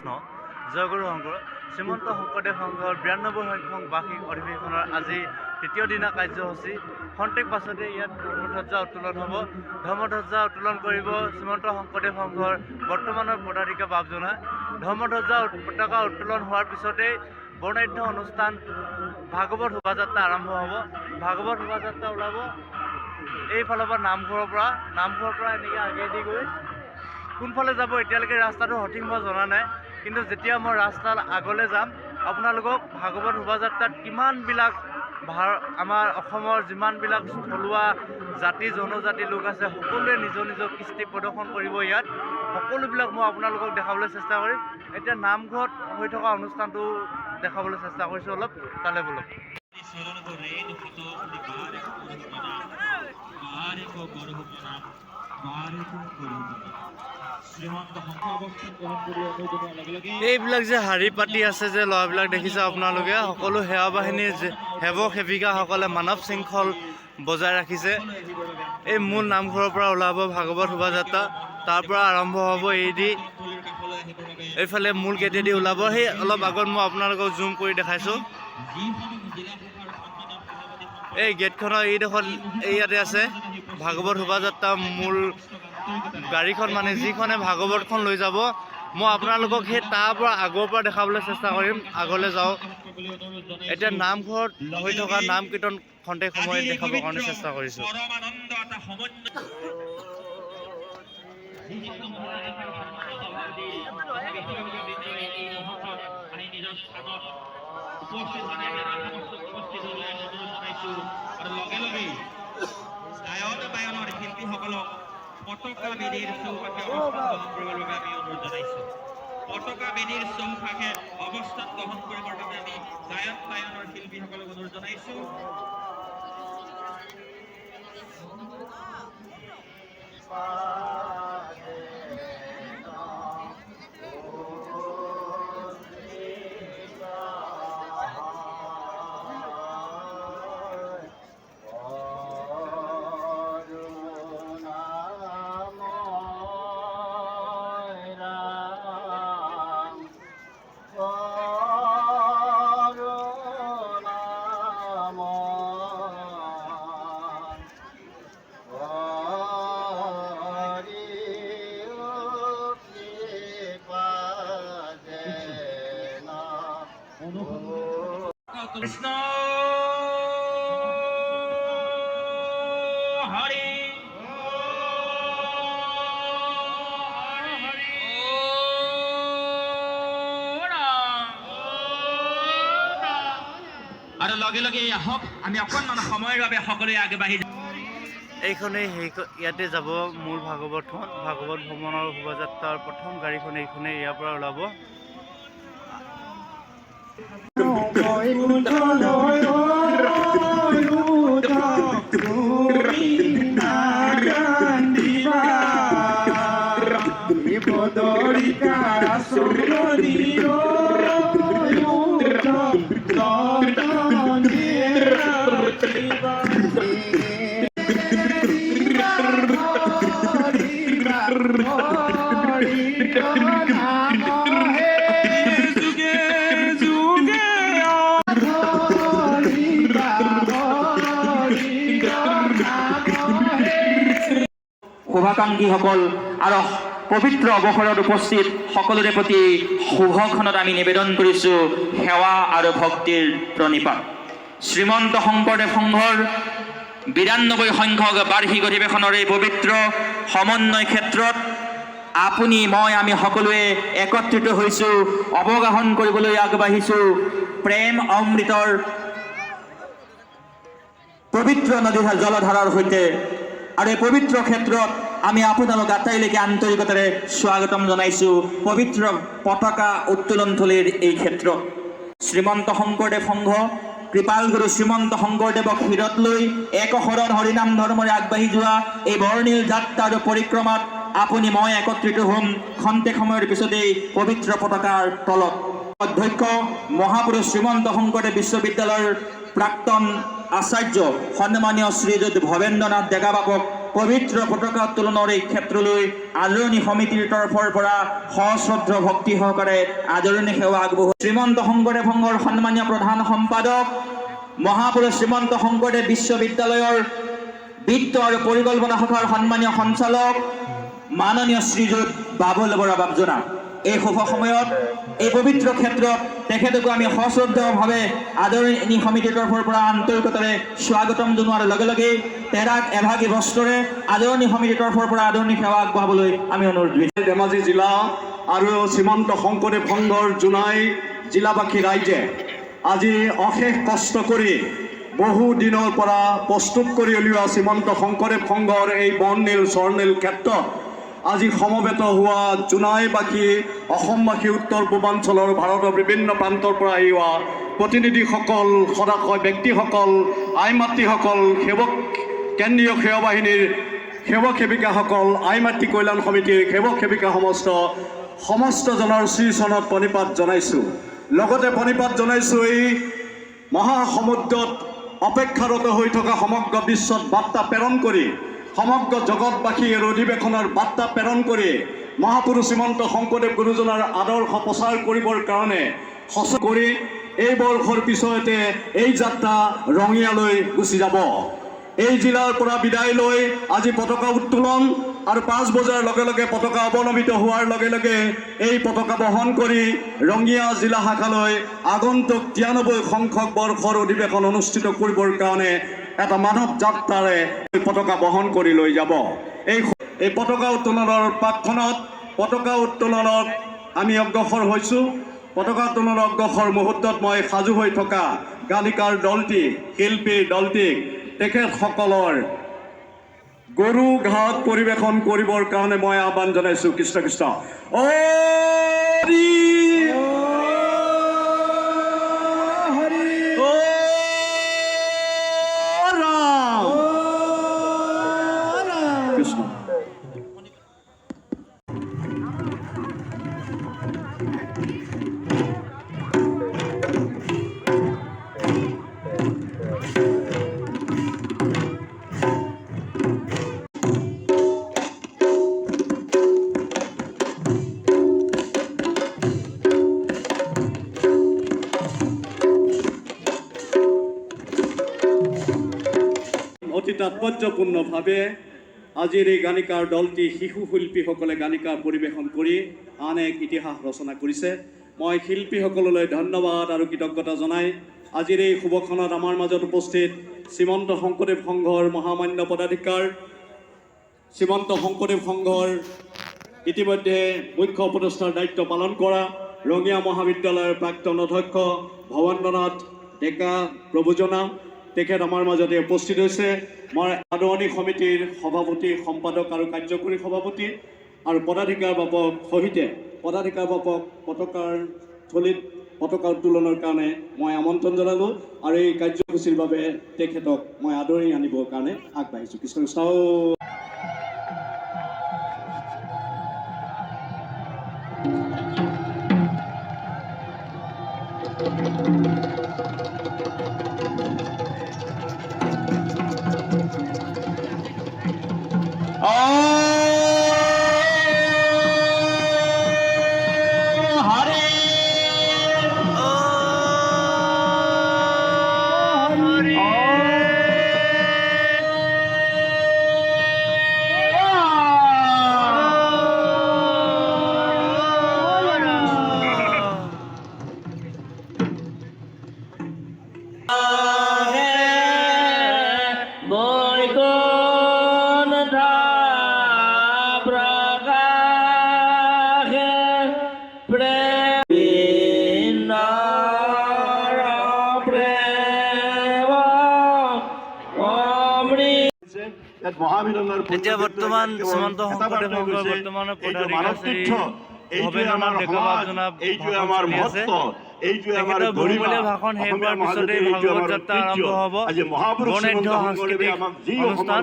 কৃষ্ণ জয়গুৰু শংকৰ শ্ৰীমন্ত শংকৰদেৱ সংঘৰ 92 সংখ্যক বাৰ্ষিক অধিৱেশনৰ আজি তৃতীয় দিনা কাৰ্যসূচী খন্তেক পাছতে ইয়াত ধৰ্মধ্বজা উত্তোলন হ'ব। ধৰ্মধ্বজা উত্তোলন কৰিব শ্ৰীমন্ত শংকৰদেৱ সংঘৰ বৰ্তমানৰ পদাধিকাৰী বাবজনা। ধৰ্মধ্বজা পতাকা উত্তোলন হোৱাৰ পিছতেই বৰ্ণাঢ্য অনুষ্ঠান ভাগৱত শোভাযাত্ৰা আৰম্ভ হ'ব। ভাগৱত শোভাযাত্ৰা ওলাব এইফালৰ পৰা নামঘৰৰ পৰা এনেকৈ আগেদি গৈ কোনফালে যাব এতিয়ালৈকে ৰাস্তাটো সঠিক মই জনা নাই, কিন্তু যেতিয়া মই ৰাস্তাৰ আগলৈ যাম আপোনালোকক ভাগৱত শোভাযাত্ৰাত কিমানবিলাক আমাৰ অসমৰ যিমানবিলাক থলুৱা জাতি জনজাতি লোক আছে সকলোৱে নিজৰ নিজৰ কৃষ্টি প্ৰদৰ্শন কৰিব। ইয়াত সকলোবিলাক মই আপোনালোকক দেখাবলৈ চেষ্টা কৰিম। এতিয়া নামঘৰত হৈ থকা অনুষ্ঠানটো দেখাবলৈ চেষ্টা কৰিছোঁ, অলপ তালৈ বলক। এইবিলাক যে শাৰী পাতি আছে যে ল'ৰাবিলাক দেখিছে আপোনালোকে, সকলো সেৱা বাহিনীৰ সেৱক সেৱিকাসকলে মানৱ শৃংখল বজাই ৰাখিছে। এই মূল নামঘৰৰ পৰা ওলাব ভাগৱত শোভাযাত্ৰা, তাৰ পৰা আৰম্ভ হ'ব এইফালে মূল গেটেদি ওলাব। সেই অলপ আগত মই আপোনালোকক জুম কৰি দেখাইছোঁ। এই গেটখনৰ এইডোখৰ ইয়াতে আছে ভাগৱত শোভাযাত্ৰা মূল গাড়ীখন, মানে যিখনে ভাগৱতখন লৈ যাব। মই আপোনালোকক সেই তাৰ পৰা আগৰ পৰা দেখাবলৈ চেষ্টা কৰিম। আগলৈ যাওঁ। এতিয়া নামঘৰত হৈ থকা নাম কীৰ্তন খন্তেক সময় দেখাবৰ কাৰণে চেষ্টা কৰিছোঁ। পতাকা বেদীৰ চৌপাশে অৱস্থান গ্ৰহণ কৰিবৰ বাবে আমি অনুৰোধ জনাইছোঁ। পতাকা বেদীৰ চৌপাশে অৱস্থান গ্ৰহণ কৰিবৰ বাবে আমি গায়ক বায়নৰ শিল্পীসকলক অনুৰোধ জনাইছোঁ। কৃষ্ণ হৰি আৰু লগে লগে আহক আমি অকণমান সময়ৰ বাবে সকলোৱে আগবাঢ়ি এইখনেই ইয়াতে যাব মূল ভাগৱত ভ্ৰমণৰ শোভাযাত্ৰাৰ প্ৰথম গাড়ীখন এইখনেই ইয়াৰ পৰা ওলাব। শুভাকাংক্ষীসকল আৰু পবিত্ৰ অৱসৰত উপস্থিত সকলোৰে প্ৰতি শুভক্ষণত আমি নিবেদন কৰিছোঁ সেৱা আৰু ভক্তিৰ প্ৰণিপাত। শ্ৰীমন্ত শংকৰদেৱ সংঘৰ 92 সংখ্যক বাৰ্ষিক অধিৱেশনৰ এই পবিত্ৰ সমন্বয় ক্ষেত্ৰত আপুনি আমি সকলোৱে একত্ৰিত হৈছোঁ, অৱগাহন কৰিবলৈ আগবাঢ়িছোঁ প্ৰেম অমৃতৰ পবিত্ৰ নদী জলধাৰাৰ সৈতে। আৰু এই পবিত্ৰ ক্ষেত্ৰত আমি আপোনালোক আটাইলৈকে আন্তৰিকতাৰে স্বাগতম জনাইছোঁ পবিত্ৰ পতাকা উত্তোলনথলীৰ এই ক্ষেত্ৰত। শ্ৰীমন্ত শংকৰদেৱ সংঘ কৃপাল গুৰু শ্ৰীমন্ত শংকৰদেৱক শিৰত লৈ একশৰণ হৰিনাম ধৰ্মৰে আগবাঢ়ি যোৱা এই বৰ্ণিল যাত্ৰা আৰু পৰিক্ৰমাত আপুনি একত্ৰিত হ'ম খন্তেক সময়ৰ পিছতেই পবিত্ৰ পতাকাৰ তলত। অধ্যক্ষ মহাপুৰুষ শ্ৰীমন্ত শংকৰদেৱ বিশ্ববিদ্যালয়ৰ প্ৰাক্তন আচাৰ্য সন্মানীয় শ্ৰীযুত ভৱেন্দ্ৰনাথ ডেকা বাপক পবিত্ৰ পতাকা উত্তোলনৰ এই ক্ষেত্ৰলৈ আদৰণি সমিতিৰ তৰফৰ পৰা সশ্ৰদ্ধ ভক্তি সহকাৰে আদৰণি সেৱা আগবঢ়োৱা শ্ৰীমন্ত শংকৰদেৱ সংঘৰ সন্মানীয় প্ৰধান সম্পাদক মহাপুৰুষ শ্ৰীমন্ত শংকৰদেৱ বিশ্ববিদ্যালয়ৰ বিত্ত আৰু পৰিকল্পনা শাখাৰ সন্মানীয় সঞ্চালক মাননীয় শ্ৰীযুত বাবুল বৰা বাবজনা এই শুভ সময়ত এই পবিত্ৰ ক্ষেত্ৰত তেখেতকো আমি সশ্ৰদ্ধভাৱে আদৰণি সমিতিৰ তৰফৰ পৰা আন্তৰিকতাৰে স্বাগতম জনোৱাৰ লগে লগে তেৰাক এভাগী বস্ত্ৰৰে আদৰণি সমিতিৰ তৰফৰ পৰা আদৰণি সেৱা আগবঢ়াবলৈ আমি অনুৰোধ জনাইছোঁ। ধেমাজি জিলা আৰু শ্ৰীমন্ত শংকৰদেৱ সংঘৰ জোনাই জিলাবাসী ৰাইজে আজি অশেষ কষ্ট কৰি বহু দিনৰ পৰা প্ৰস্তুত কৰি উলিওৱা শ্ৰীমন্ত শংকৰদেৱ সংঘৰ এই বৰ্ণিল স্বৰ্ণিল ক্ষেত্ৰত আজি সমবেত হোৱা জোনাইবাসী অসমবাসী উত্তৰ পূৰ্বাঞ্চলৰ ভাৰতৰ বিভিন্ন প্ৰান্তৰ পৰা আহিওৱা প্ৰতিনিধিসকল সদাশয় ব্যক্তিসকল আই মাতৃসকল সেৱক কেন্দ্ৰীয় সেৱা বাহিনীৰ সেৱক সেৱিকাসকল আই মাতৃ কল্যাণ সমিতিৰ সেৱক সেৱিকা সমস্তজনৰ শ্ৰীচৰণত প্ৰণিপাত জনাইছোঁ। লগতে প্ৰণিপাত জনাইছোঁ এই মহাসমুদ্ৰত অপেক্ষাৰত হৈ থকা সমগ্ৰ বিশ্বত বাৰ্তা প্ৰেৰণ কৰি সমগ্ৰ জগতবাসীৰ অধিৱেশনৰ বাৰ্তা প্ৰেৰণ কৰি মহাপুৰুষ শ্ৰীমন্ত শংকৰদেৱ গুৰুজনাৰ আদৰ্শ প্ৰচাৰ কৰিবৰ কাৰণে সঁচা কৰি এই বৰ্ষৰ পিছতে এই যাত্ৰা ৰঙিয়ালৈ গুচি যাব। এই জিলাৰ পৰা বিদায় লৈ আজি পতাকা উত্তোলন আৰু 5 বজাৰ লগে লগে পতাকা অৱনমিত হোৱাৰ লগে লগে এই পতাকা বহন কৰি ৰঙিয়া জিলা শাখালৈ আগন্তুক 93 সংখ্যক বৰ্ষৰ অধিৱেশন অনুষ্ঠিত কৰিবৰ কাৰণে এটা মানৱ যাত্ৰাৰে পতাকা বহন কৰি লৈ যাব। এই পতাকা উত্তোলনৰ প্ৰাকখনত পতাকা উত্তোলনত আমি অগ্ৰসৰ হৈছোঁ। পতাকা উত্তোলনৰ অগ্ৰসৰ মুহূৰ্তত মই সাজু হৈ থকা গালিকাৰ দলটি শিল্পীৰ দলটিক তেখেতসকলৰ গৰু ঘাট পৰিৱেশন কৰিবৰ কাৰণে মই আহ্বান জনাইছোঁ। কৃষ্ণ কৃষ্ণ কৃষ্ণ অতি তাৎপৰ্যপূৰ্ণভাৱে আজিৰ এই গানিকাৰ দলটি শিশু শিল্পীসকলে গানিকা পৰিৱেশন কৰি আন এক ইতিহাস ৰচনা কৰিছে। মই শিল্পীসকললৈ ধন্যবাদ আৰু কৃতজ্ঞতা জনাই আজিৰ এই শুভক্ষণত আমাৰ মাজত উপস্থিত শ্ৰীমন্ত শংকৰদেৱ সংঘৰ মহামান্য পদাধিকাৰ শ্ৰীমন্ত শংকৰদেৱ সংঘৰ ইতিমধ্যে মুখ্য উপদেষ্টাৰ দায়িত্ব পালন কৰা ৰঙিয়া মহাবিদ্যালয়ৰ প্ৰাক্তন অধ্যক্ষ ভৱেন্দ্ৰনাথ ডেকা প্ৰভুজনা তেখেত আমাৰ মাজতে উপস্থিত হৈছে। মই আদৰণি সমিতিৰ সভাপতি সম্পাদক আৰু কাৰ্যকৰী সভাপতি আৰু পদাধিকাৰ বাপক সহিতে পদাধিকাৰ বাপক পতাকাৰ থলীত পতাকা উত্তোলনৰ কাৰণে মই আমন্ত্ৰণ জনালোঁ আৰু এই কাৰ্যসূচীৰ বাবে তেখেতক মই আদৰি আনিবৰ কাৰণে আগবাঢ়িছোঁ। কৃষ্ণ কৃষ্ণ। এতিয়া বৰ্তমান শ্ৰীমন্ত শংকৰদেৱ সংঘৰ বৰ্তমানৰ পদাধিকাৰী ভৱেন্দ্ৰনাথ ডেকা বাবজনা তেখেতৰ বহুমূলীয়া ভাষণ শেষ হোৱাৰ পিছতে ভাগৱত যাত্ৰা আৰম্ভ হ'ব। বৰ্ণাঢ্য সাংস্কৃতিক অনুষ্ঠান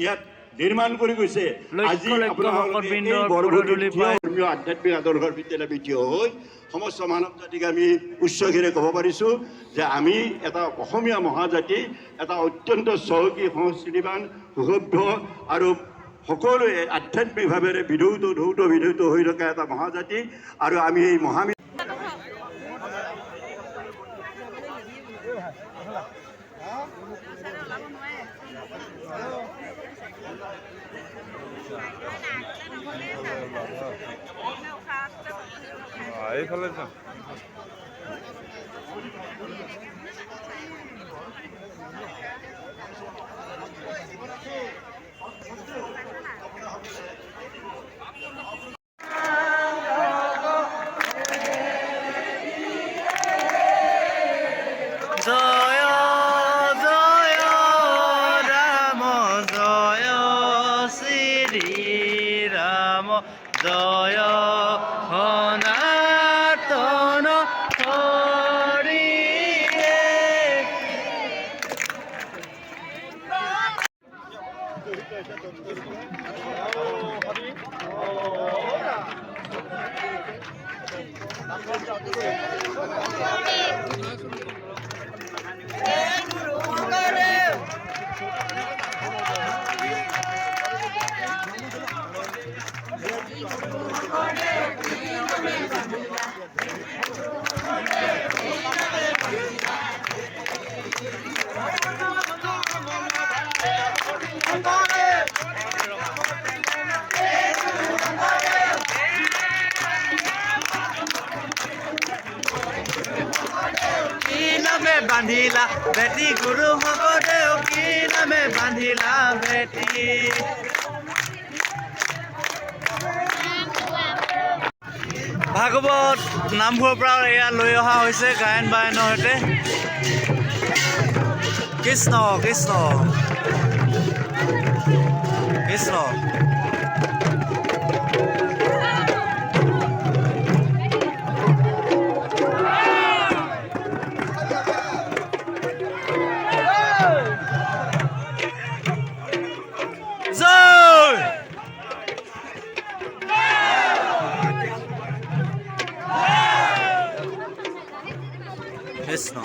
ইয়াত নিৰ্মাণ কৰি গৈছে। লক্ষ লক্ষ ভকতবৃন্দৰ পদধূলি পাই ধৰ্মীয় আধ্যাত্মিক আদৰ্শৰ ভিত্তিত আমি থিয় হৈ সমস্ত মানৱ জাতিক আমি উচ্চগিৰে ক'ব পাৰিছোঁ যে আমি এটা অসমীয়া মহাজাতি এটা অত্যন্ত চহকী সংস্কৃতিবান সুসভ্য আৰু সকলোৱে আধ্যাত্মিকভাৱে বিধৌত হৈ থকা এটা মহাজাতি আৰু আমি এই এইফালে যাম জয় জয় ৰাম জয় শ্ৰী ৰাম জয় সনাতন হৰি কি নামে বান্ধিলা বেটি গুৰু শংকৰদেৱ কি নামে বান্ধিলা বেটি ভাগৱত নামঘৰৰ পৰা এয়া লৈ অহা হৈছে গায়ন বায়নৰ সৈতে কৃষ্ণ কৃষ্ণ কৃষ্ণ কৃষ্ণ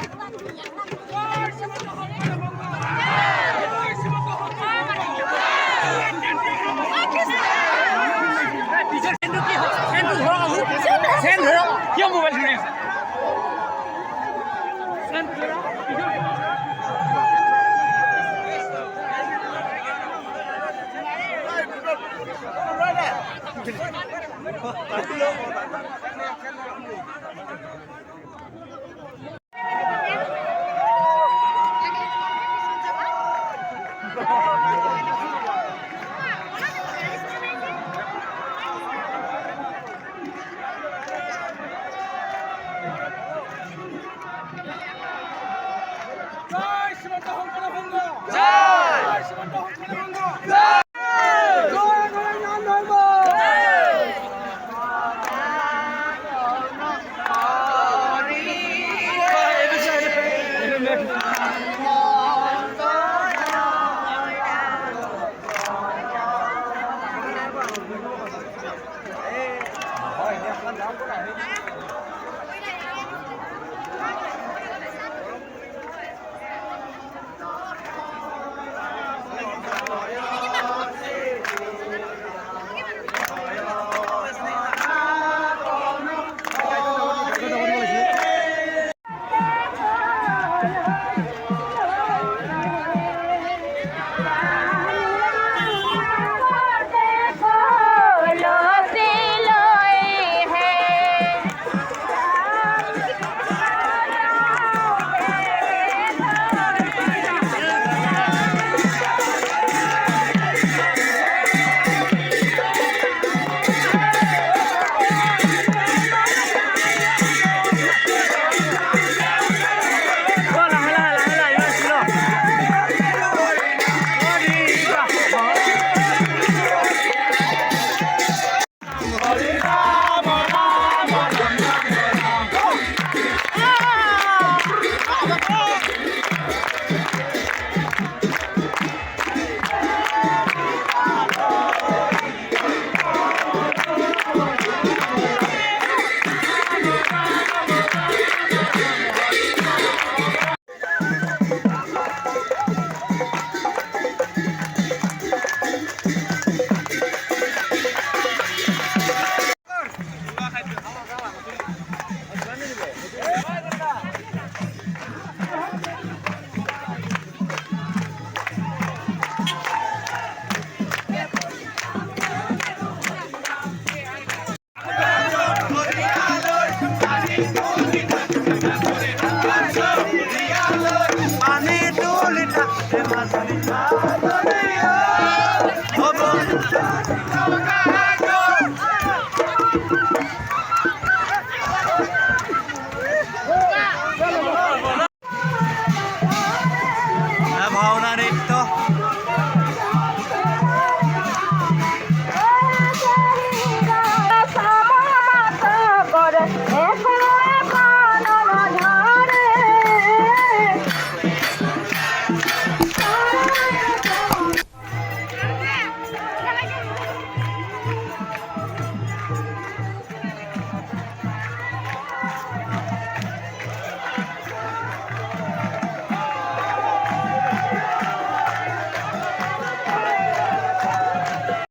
Thank you.